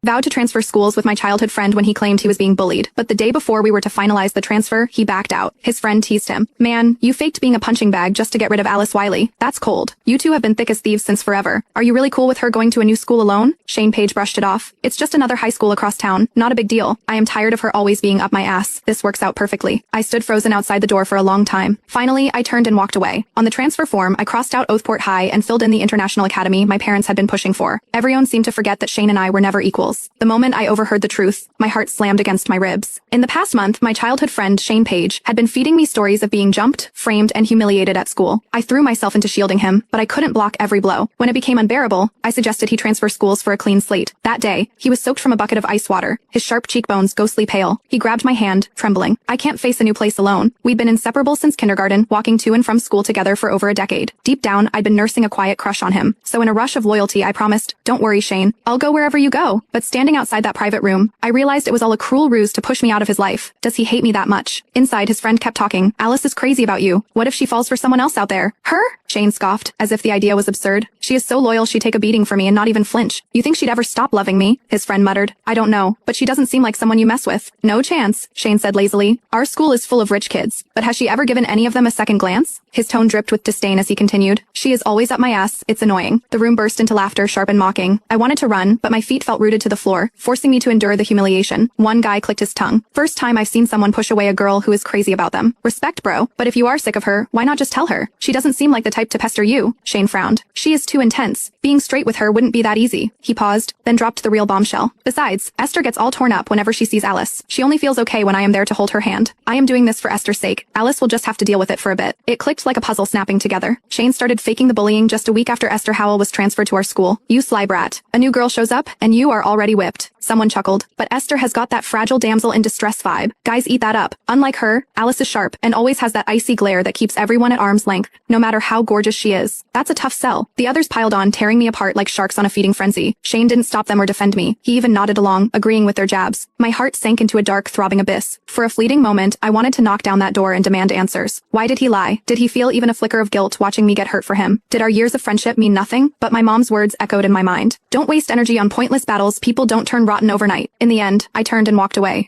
Vowed to transfer schools with my childhood friend when he claimed he was being bullied, but the day before we were to finalize the transfer, he backed out. His friend teased him. Man, you faked being a punching bag just to get rid of Alice Wiley. That's cold. You two have been thick as thieves since forever. Are you really cool with her going to a new school alone? Shane Page brushed it off. It's just another high school across town. Not a big deal. I am tired of her always being up my ass. This works out perfectly. I stood frozen outside the door for a long time. Finally, I turned and walked away. On the transfer form, I crossed out Oathport High and filled in the international academy my parents had been pushing for. Everyone seemed to forget that Shane and I were never equals. The moment I overheard the truth, my heart slammed against my ribs. In the past month, my childhood friend, Shane Page, had been feeding me stories of being jumped, framed, and humiliated at school. I threw myself into shielding him, but I couldn't block every blow. When it became unbearable, I suggested he transfer schools for a clean slate. That day, he was soaked from a bucket of ice water, his sharp cheekbones ghostly pale. He grabbed my hand, trembling. I can't face a new place alone. We'd been inseparable since kindergarten, walking to and from school together for over a decade. Deep down, I'd been nursing a quiet crush on him. So in a rush of loyalty, I promised, "Don't worry, Shane. I'll go wherever you go." But standing outside that private room, I realized it was all a cruel ruse to push me out of his life. Does he hate me that much? Inside, his friend kept talking. Alice is crazy about you. What if she falls for someone else out there? Her? Shane scoffed, as if the idea was absurd. She is so loyal she'd take a beating for me and not even flinch. You think she'd ever stop loving me? His friend muttered. I don't know, but she doesn't seem like someone you mess with. No chance, Shane said lazily. Our school is full of rich kids, but has she ever given any of them a second glance? His tone dripped with disdain as he continued. She is always up my ass. It's annoying. The room burst into laughter, sharp and mocking. I wanted to run, but my feet felt rooted to the floor, forcing me to endure the humiliation. One guy clicked his tongue. First time I've seen someone push away a girl who is crazy about them. Respect, bro. But if you are sick of her, why not just tell her? She doesn't seem like the type to pester you. Shane frowned. She is too intense. Being straight with her wouldn't be that easy. He paused, then dropped the real bombshell. Besides, Esther gets all torn up whenever she sees Alice. She only feels okay when I am there to hold her hand. I am doing this for Esther's sake. Alice will just have to deal with it for a bit. It clicked like a puzzle snapping together. Shane started faking the bullying just a week after Esther Howell was transferred to our school. You sly brat. A new girl shows up, and you are already whipped. Someone chuckled. But Esther has got that fragile damsel in distress vibe. Guys eat that up. Unlike her, Alice is sharp and always has that icy glare that keeps everyone at arm's length, no matter how gorgeous she is. That's a tough sell. The others piled on, tearing me apart like sharks on a feeding frenzy. Shane didn't stop them or defend me. He even nodded along, agreeing with their jabs. My heart sank into a dark, throbbing abyss. For a fleeting moment, I wanted to knock down that door and demand answers. Why did he lie? Did he feel even a flicker of guilt watching me get hurt for him? Did our years of friendship mean nothing? But my mom's words echoed in my mind. Don't waste energy on pointless battles. People don't turn rotten overnight. In the end, I turned and walked away.